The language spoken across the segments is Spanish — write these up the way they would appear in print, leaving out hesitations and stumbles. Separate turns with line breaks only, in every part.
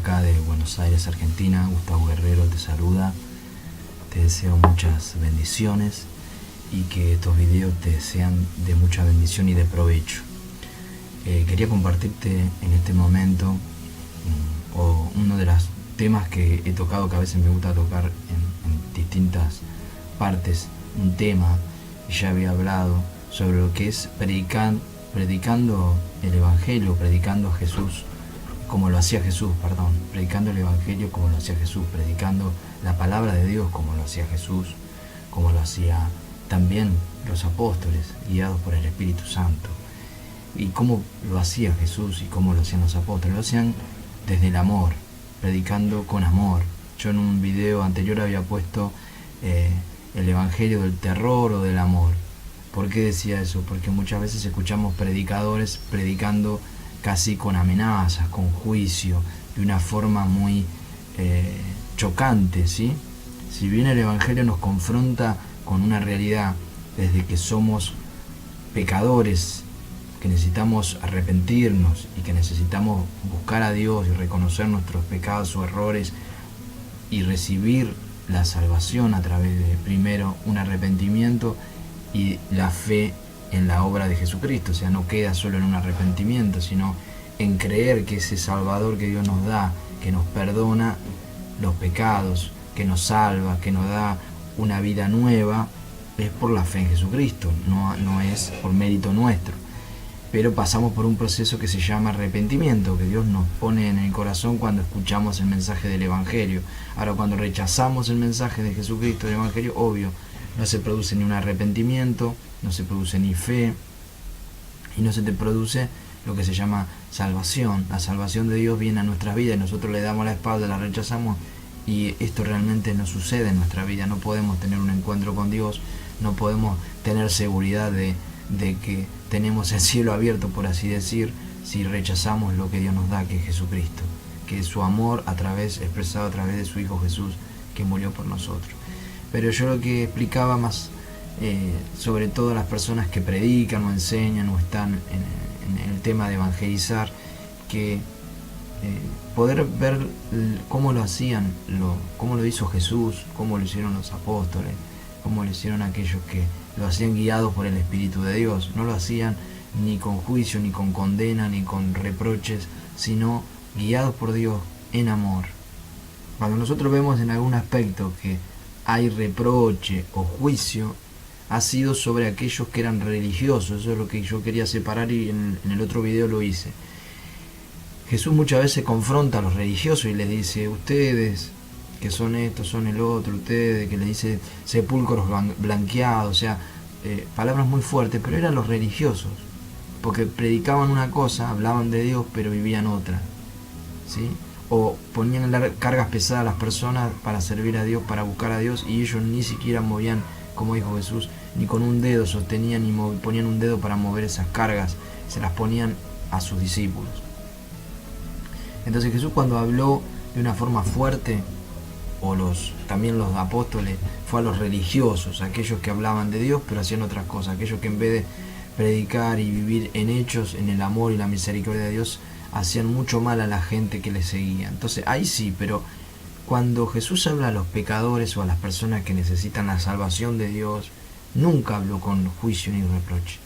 acá de Buenos Aires, Argentina. Gustavo Guerrero te saluda. Te deseo muchas bendiciones y que estos videos te sean de mucha bendición y de provecho. Quería compartirte en este momento uno de los temas que he tocado, que a veces me gusta tocar en distintas partes, un tema, y ya había hablado sobre lo que es predicando el Evangelio, predicando a Jesús, como lo hacía Jesús, predicando el Evangelio como lo hacía Jesús, predicando la palabra de Dios como lo hacía Jesús, como lo hacía también los apóstoles, guiados por el Espíritu Santo. Y cómo lo hacía Jesús y cómo lo hacían los apóstoles, lo hacían desde el amor, predicando con amor. Yo en un video anterior había puesto el Evangelio del terror o del amor. ¿Por qué decía eso? Porque muchas veces escuchamos predicadores predicando casi con amenazas, con juicio, de una forma muy chocante, ¿sí? Si bien el Evangelio nos confronta con una realidad desde que somos pecadores, que necesitamos arrepentirnos y que necesitamos buscar a Dios y reconocer nuestros pecados o errores y recibir la salvación a través de, primero, un arrepentimiento y la fe en la obra de Jesucristo. O sea, no queda solo en un arrepentimiento, sino en creer que ese Salvador que Dios nos da, que nos perdona los pecados, que nos salva, que nos da una vida nueva, es por la fe en Jesucristo, no es por mérito nuestro. Pero pasamos por un proceso que se llama arrepentimiento, que Dios nos pone en el corazón cuando escuchamos el mensaje del Evangelio. Ahora, cuando rechazamos el mensaje de Jesucristo, del Evangelio, obvio, no se produce ni un arrepentimiento, no se produce ni fe, y no se te produce lo que se llama salvación. La salvación de Dios viene a nuestra vida y nosotros le damos la espalda, la rechazamos, y esto realmente no sucede en nuestra vida. No podemos tener un encuentro con Dios, no podemos tener seguridad de que tenemos el cielo abierto, por así decir, si rechazamos lo que Dios nos da, que es Jesucristo, que es su amor expresado a través de su Hijo Jesús, que murió por nosotros. Pero yo lo que explicaba más, sobre todo a las personas que predican o enseñan o están en el tema de evangelizar, que poder ver cómo lo hacían, cómo lo hizo Jesús, cómo lo hicieron los apóstoles, cómo lo hicieron aquellos que lo hacían guiados por el Espíritu de Dios. No lo hacían ni con juicio, ni con condena, ni con reproches, sino guiados por Dios en amor. Cuando nosotros vemos en algún aspecto que hay reproche o juicio, ha sido sobre aquellos que eran religiosos. Eso es lo que yo quería separar, y en el otro video lo hice. Jesús muchas veces confronta a los religiosos y les dice: ustedes que son esto, son el otro, ustedes, que les dice sepulcros blanqueados, o sea, palabras muy fuertes, pero eran los religiosos, porque predicaban una cosa, hablaban de Dios, pero vivían otra, ¿sí? O ponían cargas pesadas a las personas para servir a Dios, para buscar a Dios, y ellos ni siquiera movían, como dijo Jesús, ni con un dedo sostenían, ni ponían un dedo para mover esas cargas, se las ponían a sus discípulos. Entonces Jesús, cuando habló de una forma fuerte, o también los apóstoles, fue a los religiosos, aquellos que hablaban de Dios pero hacían otras cosas, aquellos que en vez de predicar y vivir en hechos, en el amor y la misericordia de Dios, hacían mucho mal a la gente que le seguía. Entonces ahí sí, pero cuando Jesús habla a los pecadores o a las personas que necesitan la salvación de Dios, nunca habló con juicio ni reproche,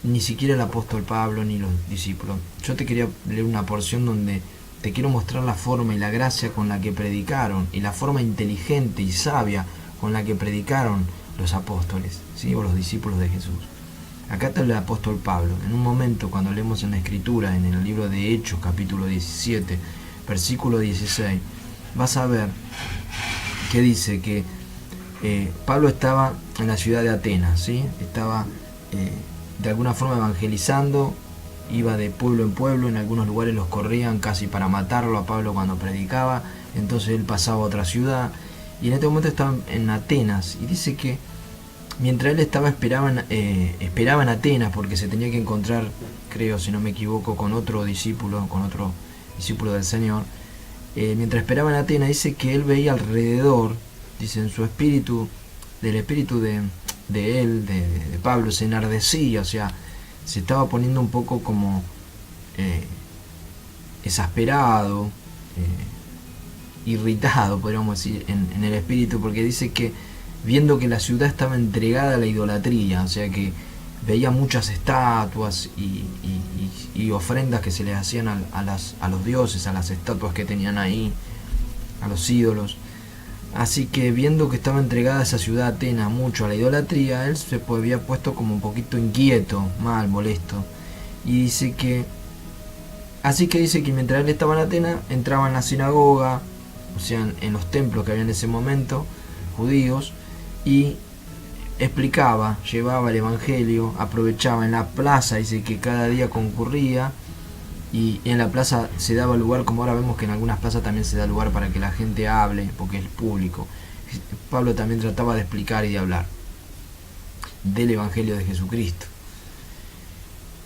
ni siquiera el apóstol Pablo ni los discípulos. Yo te quería leer una porción donde te quiero mostrar la forma y la gracia con la que predicaron, y la forma inteligente y sabia con la que predicaron los apóstoles, ¿sí? O los discípulos de Jesús. Acá está el apóstol Pablo. En un momento, cuando leemos en la Escritura, en el libro de Hechos, capítulo 17, versículo 16, vas a ver que dice que Pablo estaba en la ciudad de Atenas, ¿sí? Estaba de alguna forma evangelizando. Iba de pueblo en pueblo, en algunos lugares los corrían casi para matarlo a Pablo cuando predicaba, entonces él pasaba a otra ciudad, y en este momento estaba en Atenas, y dice que mientras él esperaba en Atenas, porque se tenía que encontrar, creo, si no me equivoco, con otro discípulo del Señor, mientras esperaba en Atenas, dice que él veía alrededor, dice, en su espíritu, del espíritu de Pablo, se enardecía, o sea, se estaba poniendo un poco como exasperado, irritado, podríamos decir, en el espíritu, porque dice que viendo que la ciudad estaba entregada a la idolatría, o sea que veía muchas estatuas y ofrendas que se les hacían a los dioses, a las estatuas que tenían ahí, a los ídolos. Así que viendo que estaba entregada esa ciudad Atenas mucho a la idolatría, él se había puesto como un poquito inquieto, mal, molesto. Y dice que, así que dice que mientras él estaba en Atenas, entraba en la sinagoga, o sea, en los templos que había en ese momento, judíos, y explicaba, llevaba el evangelio, aprovechaba en la plaza, dice que cada día concurría, y en la plaza se daba lugar, como ahora vemos que en algunas plazas también se da lugar para que la gente hable, porque es público. Pablo también trataba de explicar y de hablar del evangelio de Jesucristo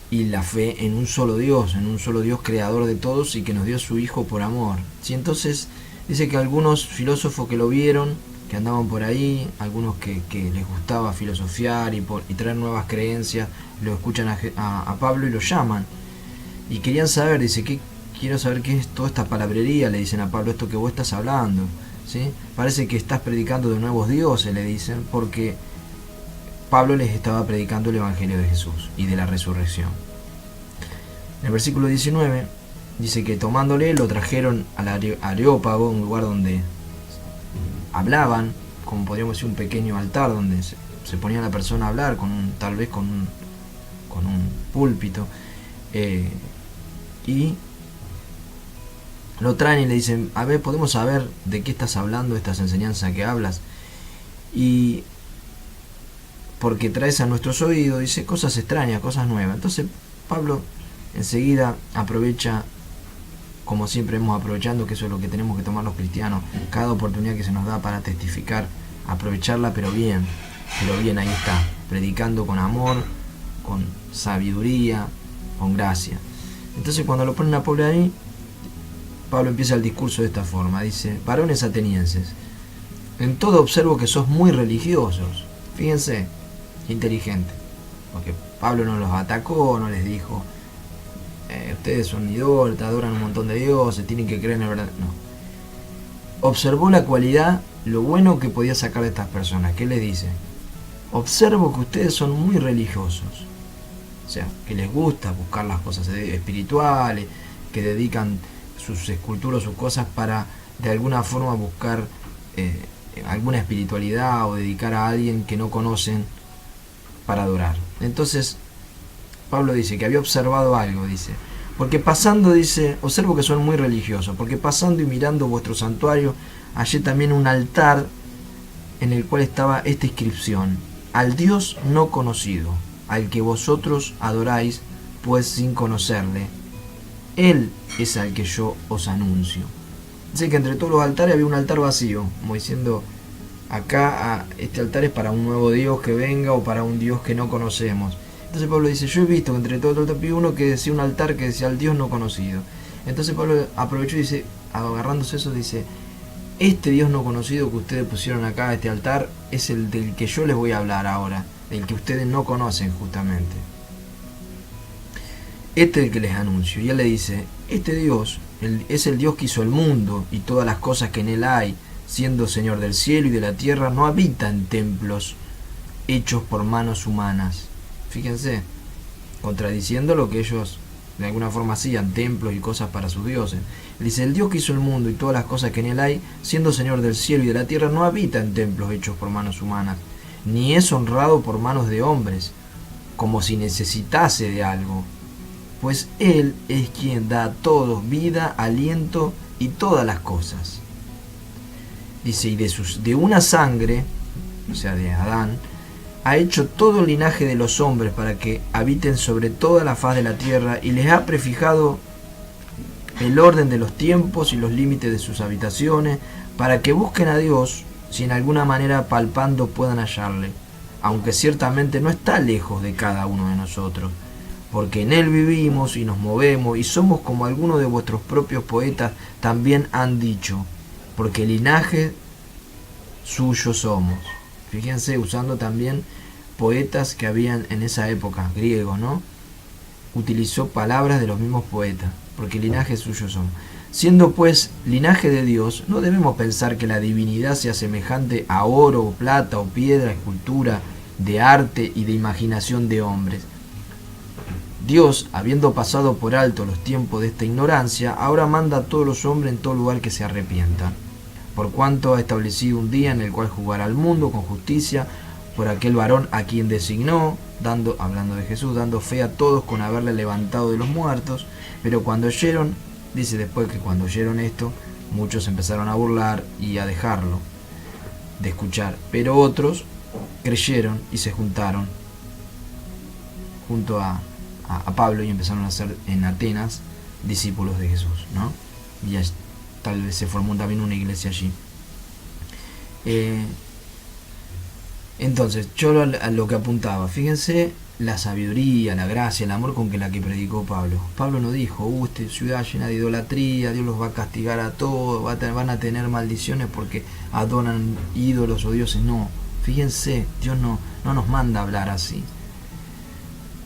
y la fe en un solo Dios creador de todos y que nos dio su Hijo por amor. ¿Sí? Entonces dice que algunos filósofos que lo vieron, que andaban por ahí, algunos que les gustaba filosofiar y traer nuevas creencias, lo escuchan a Pablo y lo llaman. Y querían saber, dice, quiero saber qué es toda esta palabrería, le dicen a Pablo, esto que vos estás hablando, ¿sí? Parece que estás predicando de nuevos dioses, le dicen, porque Pablo les estaba predicando el Evangelio de Jesús y de la resurrección. En el versículo 19 dice que tomándole lo trajeron al Areópago, un lugar donde hablaban, como podríamos decir un pequeño altar donde se ponía la persona a hablar, tal vez con un púlpito, y lo traen y le dicen, a ver, podemos saber de qué estás hablando, estas enseñanzas que hablas, y porque traes a nuestros oídos, dice, cosas extrañas, cosas nuevas. Entonces Pablo enseguida aprovecha, como siempre hemos aprovechando, que eso es lo que tenemos que tomar los cristianos, cada oportunidad que se nos da para testificar, aprovecharla, pero bien, ahí está, predicando con amor, con sabiduría, con gracia. Entonces cuando lo ponen a Pablo ahí, Pablo empieza el discurso de esta forma, dice, varones atenienses, en todo observo que sos muy religiosos. Fíjense, inteligente, porque Pablo no los atacó, no les dijo, ustedes son idólatras, adoran un montón de dioses, tienen que creer en la verdad. No. Observó la cualidad, lo bueno que podía sacar de estas personas. ¿Qué les dice? Observo que ustedes son muy religiosos. O sea, que les gusta buscar las cosas espirituales, que dedican sus esculturas, sus cosas para de alguna forma buscar alguna espiritualidad o dedicar a alguien que no conocen para adorar. Entonces Pablo dice que había observado algo, dice, porque pasando, dice, observo que son muy religiosos, porque pasando y mirando vuestro santuario, hallé también un altar en el cual estaba esta inscripción: al Dios no conocido, al que vosotros adoráis, pues sin conocerle, Él es al que yo os anuncio. Dice que entre todos los altares había un altar vacío, como diciendo, acá este altar es para un nuevo Dios que venga o para un Dios que no conocemos. Entonces Pablo dice, yo he visto que entre todos los altares había uno que decía un altar que decía al Dios no conocido. Entonces Pablo aprovechó y dice, agarrándose eso, dice, este Dios no conocido que ustedes pusieron acá, este altar, es el del que yo les voy a hablar ahora, el que ustedes no conocen justamente. Este es el que les anuncio. Y él le dice, este Dios es el Dios que hizo el mundo y todas las cosas que en él hay, siendo Señor del cielo y de la tierra, no habita en templos hechos por manos humanas. Fíjense, contradiciendo lo que ellos de alguna forma hacían, templos y cosas para sus dioses. Él dice, el Dios que hizo el mundo y todas las cosas que en él hay, siendo Señor del cielo y de la tierra, no habita en templos hechos por manos humanas, ni es honrado por manos de hombres, como si necesitase de algo, pues Él es quien da a todos vida, aliento y todas las cosas. Dice, y de una sangre, o sea, de Adán, ha hecho todo el linaje de los hombres para que habiten sobre toda la faz de la tierra, y les ha prefijado el orden de los tiempos y los límites de sus habitaciones, para que busquen a Dios, si en alguna manera palpando puedan hallarle, aunque ciertamente no está lejos de cada uno de nosotros, porque en él vivimos y nos movemos, y somos como algunos de vuestros propios poetas también han dicho, porque linaje suyo somos. Fíjense, usando también poetas que habían en esa época, griegos, ¿no? Utilizó palabras de los mismos poetas, porque linaje suyo somos. Siendo pues linaje de Dios, no debemos pensar que la divinidad sea semejante a oro, o plata, o piedra, escultura, de arte y de imaginación de hombres. Dios, habiendo pasado por alto los tiempos de esta ignorancia, ahora manda a todos los hombres en todo lugar que se arrepientan, por cuanto ha establecido un día en el cual juzgará al mundo con justicia por aquel varón a quien designó, hablando de Jesús, dando fe a todos con haberle levantado de los muertos. Pero cuando oyeron, dice después que cuando oyeron esto, muchos empezaron a burlar y a dejarlo de escuchar, pero otros creyeron y se juntaron junto a Pablo y empezaron a ser en Atenas discípulos de Jesús, ¿no? Y tal vez se formó también una iglesia allí. Entonces, yo a lo que apuntaba, fíjense la sabiduría, la gracia, el amor con la que predicó Pablo. Pablo no dijo, esta ciudad llena de idolatría, Dios los va a castigar a todos, van a tener maldiciones porque adoran ídolos o dioses. No, fíjense, Dios no nos manda a hablar así.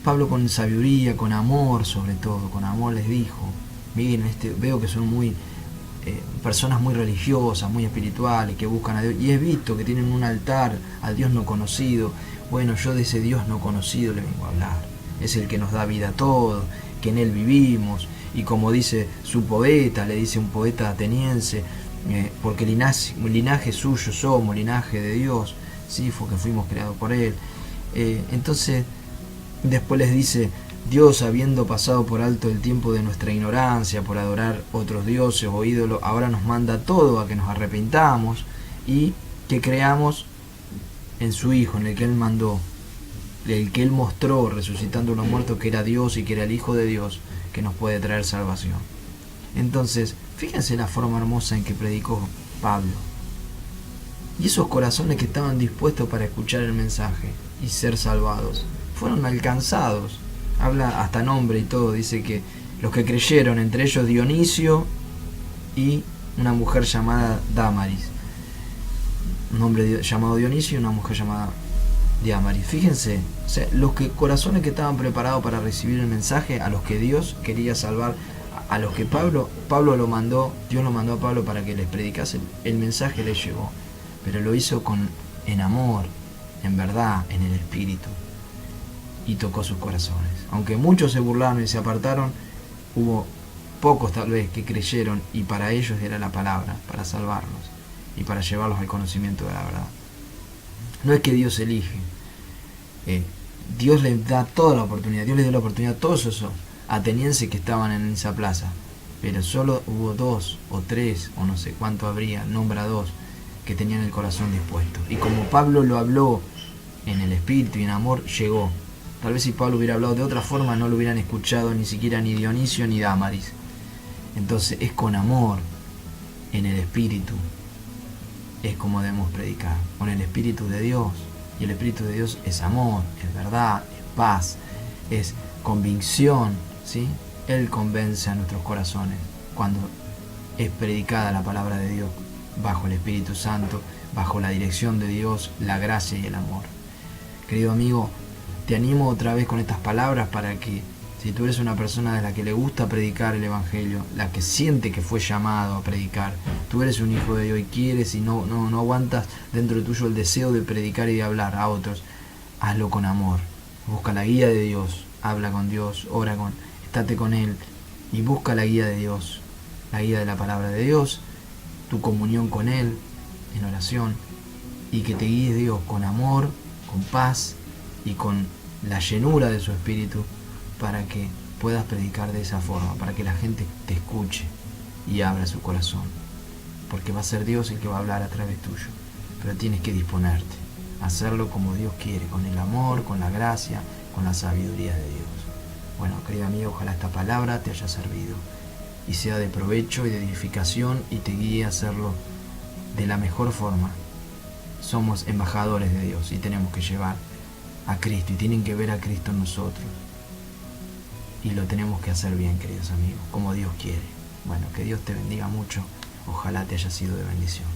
Pablo con sabiduría, con amor sobre todo, con amor les dijo, miren, veo que son personas muy religiosas, muy espirituales, que buscan a Dios, y he visto que tienen un altar al Dios no conocido. Bueno, yo de ese Dios no conocido le vengo a hablar. Es el que nos da vida a todos, que en él vivimos, y como dice su poeta, le dice un poeta ateniense, porque linaje suyo somos, linaje de Dios, sí, porque fuimos creados por él. Entonces, después les dice, Dios, habiendo pasado por alto el tiempo de nuestra ignorancia por adorar otros dioses o ídolos, ahora nos manda todo a que nos arrepintamos y que creamos en su Hijo, en el que Él mandó, el que Él mostró resucitando a los muertos, que era Dios y que era el Hijo de Dios, que nos puede traer salvación. Entonces, fíjense la forma hermosa en que predicó Pablo. Y esos corazones que estaban dispuestos para escuchar el mensaje y ser salvados, fueron alcanzados. Habla hasta nombre y todo, dice que los que creyeron, entre ellos Dionisio y una mujer llamada Dámaris, un hombre llamado Dionisio y una mujer llamada Dámaris. Fíjense, o sea, corazones que estaban preparados para recibir el mensaje, a los que Dios quería salvar, a los que Pablo lo mandó, Dios lo mandó a Pablo para que les predicase, el mensaje les llegó, pero lo hizo en amor, en verdad, en el Espíritu, y tocó sus corazones. Aunque muchos se burlaron y se apartaron, hubo pocos tal vez que creyeron, y para ellos era la palabra, para salvarlos y para llevarlos al conocimiento de la verdad. No es que Dios elige, Dios les da toda la oportunidad. Dios les dio la oportunidad a todos esos atenienses que estaban en esa plaza, pero solo hubo 2 o 3 o no sé cuánto habría, nombra 2 que tenían el corazón dispuesto, y como Pablo lo habló en el Espíritu y en amor, llegó. Tal vez si Pablo hubiera hablado de otra forma, no lo hubieran escuchado ni siquiera ni Dionisio ni Dámaris. Entonces es con amor, en el Espíritu, es como debemos predicar, con el Espíritu de Dios. Y el Espíritu de Dios es amor, es verdad, es paz, es convicción, ¿sí? Él convence a nuestros corazones cuando es predicada la palabra de Dios bajo el Espíritu Santo, bajo la dirección de Dios, la gracia y el amor. Querido amigo, te animo otra vez con estas palabras para que, si tú eres una persona de la que le gusta predicar el Evangelio, la que siente que fue llamado a predicar, tú eres un hijo de Dios y quieres y no aguantas dentro de tuyo el deseo de predicar y de hablar a otros, hazlo con amor. Busca la guía de Dios, habla con Dios, estate con Él y busca la guía de Dios, la guía de la palabra de Dios, tu comunión con Él en oración, y que te guíe Dios con amor, con paz y con la llenura de su Espíritu, para que puedas predicar de esa forma, para que la gente te escuche y abra su corazón, porque va a ser Dios el que va a hablar a través tuyo, pero tienes que disponerte a hacerlo como Dios quiere, con el amor, con la gracia, con la sabiduría de Dios. Bueno, querido amigo, ojalá esta palabra te haya servido y sea de provecho y de edificación y te guíe a hacerlo de la mejor forma. Somos embajadores de Dios y tenemos que llevar a Cristo, y tienen que ver a Cristo en nosotros, y lo tenemos que hacer bien, queridos amigos, como Dios quiere. Bueno, que Dios te bendiga mucho, ojalá te haya sido de bendición.